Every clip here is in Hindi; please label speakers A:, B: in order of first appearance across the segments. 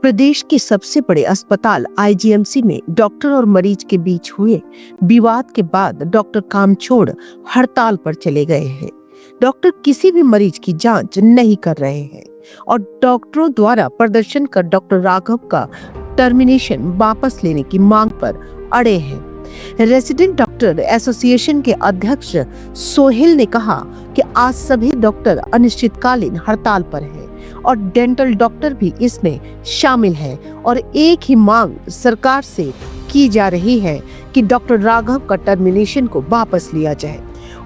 A: प्रदेश के सबसे बड़े अस्पताल आईजीएमसी में डॉक्टर और मरीज के बीच हुए विवाद के बाद डॉक्टर काम छोड़ हड़ताल पर चले गए हैं। डॉक्टर किसी भी मरीज की जांच नहीं कर रहे हैं और डॉक्टरों द्वारा प्रदर्शन कर डॉक्टर राघव का टर्मिनेशन वापस लेने की मांग पर अड़े हैं। रेजिडेंट डॉक्टर एसोसिएशन के अध्यक्ष सोहेल ने कहा कि आज सभी डॉक्टर अनिश्चितकालीन हड़ताल पर हैं और डेंटल डॉक्टर भी इसमें शामिल हैं और एक ही मांग सरकार से की जा रही है कि डॉक्टर राघव का टर्मिनेशन को वापस लिया जाए।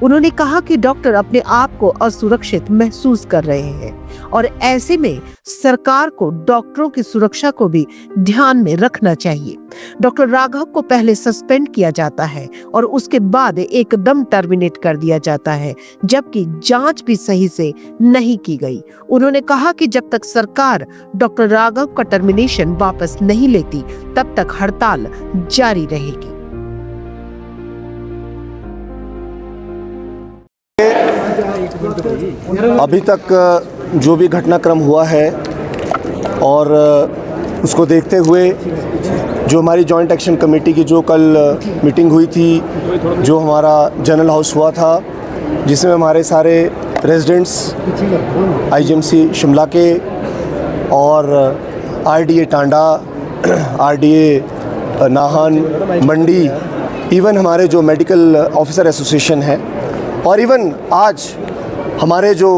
A: उन्होंने कहा कि डॉक्टर अपने आप को असुरक्षित महसूस कर रहे हैं और ऐसे में सरकार को डॉक्टरों की सुरक्षा को भी ध्यान में रखना चाहिए। डॉक्टर राघव को पहले सस्पेंड किया जाता है और उसके बाद एकदम टर्मिनेट कर दिया जाता है, जबकि जांच भी सही से नहीं की गई। उन्होंने कहा कि जब तक सरकार डॉक्टर राघव का टर्मिनेशन वापस नहीं लेती, तब तक हड़ताल जारी रहेगी।
B: अभी तक जो भी घटनाक्रम हुआ है और उसको देखते हुए जो हमारी जॉइंट एक्शन कमेटी की जो कल मीटिंग हुई थी, जो हमारा जनरल हाउस हुआ था, जिसमें हमारे सारे रेजिडेंट्स आईजीएमसी शिमला के और आरडीए टांडा, आरडीए नाहन, मंडी, इवन हमारे जो मेडिकल ऑफिसर एसोसिएशन है और इवन आज हमारे जो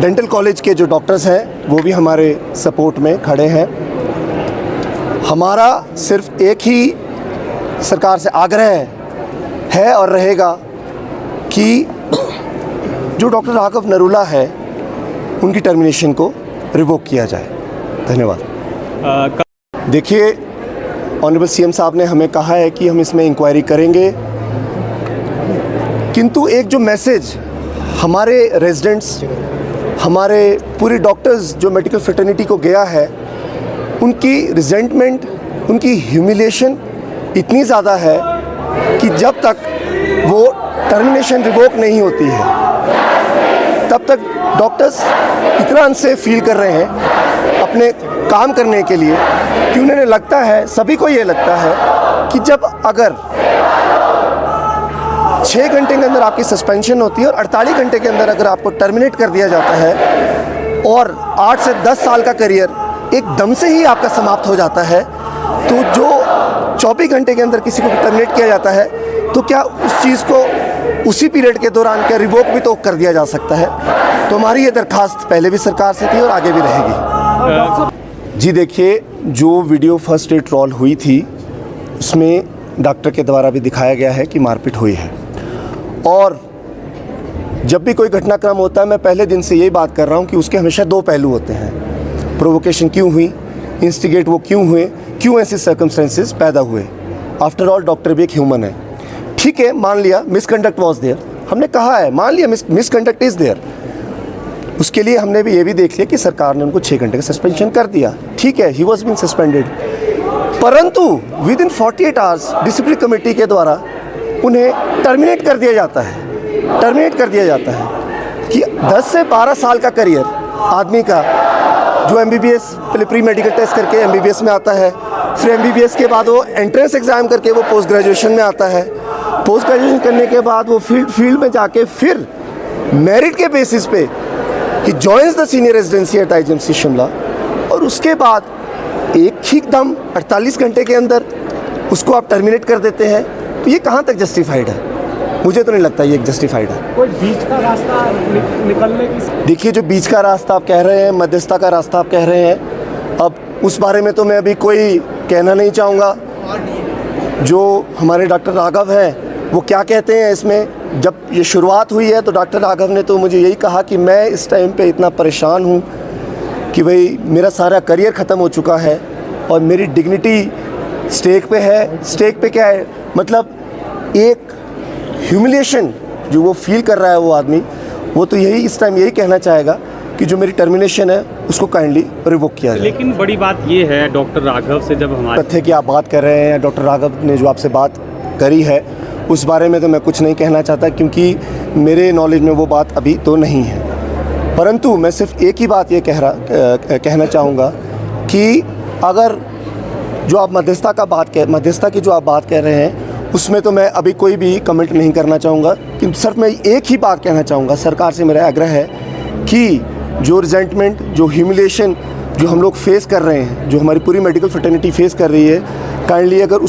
B: डेंटल कॉलेज के जो डॉक्टर्स हैं वो भी हमारे सपोर्ट में खड़े हैं। हमारा सिर्फ एक ही सरकार से आग्रह है और रहेगा कि जो डॉक्टर राघव नरूला है उनकी टर्मिनेशन को रिवोक किया जाए। धन्यवाद। देखिए, ऑनरेबल सीएम साहब ने हमें कहा है कि हम इसमें इंक्वायरी करेंगे, किंतु एक जो मैसेज हमारे रेजिडेंट्स, हमारे पूरी डॉक्टर्स जो मेडिकल फ्रेटर्निटी को गया है, उनकी रिजेंटमेंट, उनकी ह्यूमिलिएशन इतनी ज़्यादा है कि जब तक वो टर्मिनेशन रिवोक नहीं होती है, तब तक डॉक्टर्स इतना अनसेफ फील कर रहे हैं अपने काम करने के लिए कि उन्हें लगता है, सभी को ये लगता है कि जब अगर 6 घंटे के अंदर आपकी सस्पेंशन होती है और 48 घंटे के अंदर अगर आपको टर्मिनेट कर दिया जाता है और 8 से 10 साल का करियर एकदम से ही आपका समाप्त हो जाता है, तो जो 24 घंटे के अंदर किसी को टर्मिनेट किया जाता है, तो क्या उस चीज़ को उसी पीरियड के दौरान क्या रिवोक भी तो कर दिया जा सकता है? तो हमारी ये दरखास्त पहले भी सरकार से थी और आगे भी रहेगी। जी देखिए, जो वीडियो फर्स्ट डे ट्रॉल हुई थी उसमें डॉक्टर के द्वारा भी दिखाया गया है कि मारपीट हुई है और जब भी कोई घटनाक्रम होता है, मैं पहले दिन से यही बात कर रहा हूँ कि उसके हमेशा 2 पहलू होते हैं। प्रोवोकेशन क्यों हुई, इंस्टिगेट वो क्यों हुए, क्यों ऐसे सर्कमस्टेंसेस पैदा हुए। आफ्टर ऑल डॉक्टर भी एक ह्यूमन है। ठीक है, मान लिया मिसकंडक्ट वॉज देयर, हमने कहा है, मान लिया मिसकंडक्ट इज़ देयर, उसके लिए हमने भी ये भी देख लिया कि सरकार ने उनको 6 घंटे का सस्पेंशन कर दिया। ठीक है, ही वॉज बीन सस्पेंडेड, परंतु with in 48 hours discipline committee के द्वारा उन्हें टर्मिनेट कर दिया जाता है। टर्मिनेट कर दिया जाता है कि 10 से 12 साल का करियर आदमी का, जो एमबीबीएस पहले प्री मेडिकल टेस्ट करके एमबीबीएस में आता है, फिर एमबीबीएस के बाद वो एंट्रेंस एग्ज़ाम करके वो पोस्ट ग्रेजुएशन में आता है, पोस्ट ग्रेजुएशन करने के बाद वो फील्ड में जाके फिर मेरिट के बेसिस पे ही joins the senior residency at IGMC Shimla, और उसके बाद एक ही दम 48 घंटे के अंदर उसको आप टर्मिनेट कर देते हैं। तो ये कहाँ तक जस्टिफाइड है? मुझे तो नहीं लगता ये जस्टिफाइड है।
C: कोई बीच का रास्ता निकलने की?
B: देखिए, जो बीच का रास्ता आप कह रहे हैं, मध्यस्थता का रास्ता आप कह रहे हैं, अब उस बारे में तो मैं अभी कोई कहना नहीं चाहूँगा। जो हमारे डॉक्टर राघव हैं वो क्या कहते हैं इसमें, जब ये शुरुआत हुई है तो डॉक्टर राघव ने तो मुझे यही कहा कि मैं इस टाइम पे इतना परेशान हूँ कि भाई मेरा सारा करियर ख़त्म हो चुका है और मेरी डिग्निटी स्टेक पे है। स्टेक पे क्या है, मतलब एक ह्यूमिलिएशन जो वो फील कर रहा है वो आदमी, वो तो यही इस टाइम यही कहना चाहेगा कि जो मेरी टर्मिनेशन है उसको काइंडली रिवोक किया जाए।
C: लेकिन बड़ी बात ये है, डॉक्टर राघव से जब हमारे
B: तथ्य की आप बात कर रहे हैं, डॉक्टर राघव ने जो आपसे बात करी है उस बारे में तो मैं कुछ नहीं कहना चाहता, क्योंकि मेरे नॉलेज में वो बात अभी तो नहीं है। परंतु मैं सिर्फ एक ही बात ये कहना चाहूँगा कि अगर जो आप मध्यस्थता की जो आप बात कह रहे हैं, उसमें तो मैं अभी कोई भी कमेंट नहीं करना चाहूँगा। कि सिर्फ मैं एक ही बात कहना चाहूँगा, सरकार से मेरा आग्रह है कि जो रिजेंटमेंट, जो ह्यूमिलेशन जो हम लोग फेस कर रहे हैं, जो हमारी पूरी मेडिकल फ्रेटर्निटी फेस कर रही है, काइंडली अगर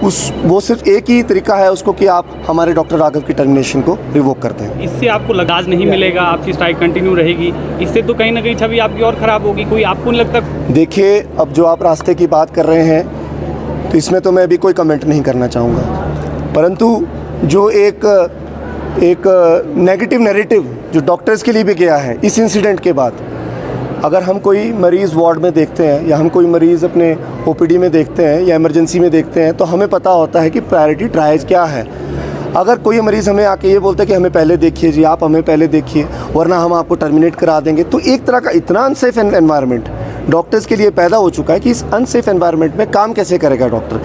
B: वो सिर्फ एक ही तरीका है उसको कि आप हमारे डॉक्टर राघव की टर्मिनेशन को रिवोक करते हैं।
C: इससे आपको लगाज नहीं मिलेगा, आपकी स्ट्राइक कंटिन्यू रहेगी, इससे तो कहीं ना कहीं छवि आपकी और ख़राब होगी। कोई आपको नहीं लगता? देखिए,
B: अब जो आप रास्ते की बात कर रहे हैं तो इसमें तो मैं अभी कोई कमेंट नहीं करना चाहूँगा, परंतु जो एक नेगेटिव नैरेटिव जो डॉक्टर्स के लिए भी गया है इस इंसिडेंट के बाद, अगर हम कोई मरीज़ वार्ड में देखते हैं या हम कोई मरीज़ अपने ओपीडी में देखते हैं या इमरजेंसी में देखते हैं, तो हमें पता होता है कि प्रायोरिटी ट्रायज क्या है। अगर कोई मरीज़ हमें आके ये बोलता है कि हमें पहले देखिए जी, आप हमें पहले देखिए वरना हम आपको टर्मिनेट करा देंगे, तो एक तरह का इतना अनसेफ एनवायरनमेंट डॉक्टर्स के लिए पैदा हो चुका है कि इस अनसेफ एनवायरनमेंट में काम कैसे करेगा doctor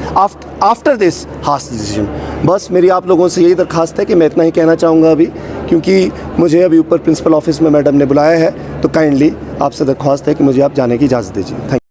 B: after this harsh decision. बस मेरी आप लोगों से यही दरख्वास्त है कि मैं इतना ही कहना चाहूँगा अभी, क्योंकि मुझे अभी ऊपर प्रिंसिपल ऑफिस में मैडम ने बुलाया है, तो काइंडली आपसे दरख्वास्त है कि मुझे आप जाने की इजाज़त दीजिए। Thank you.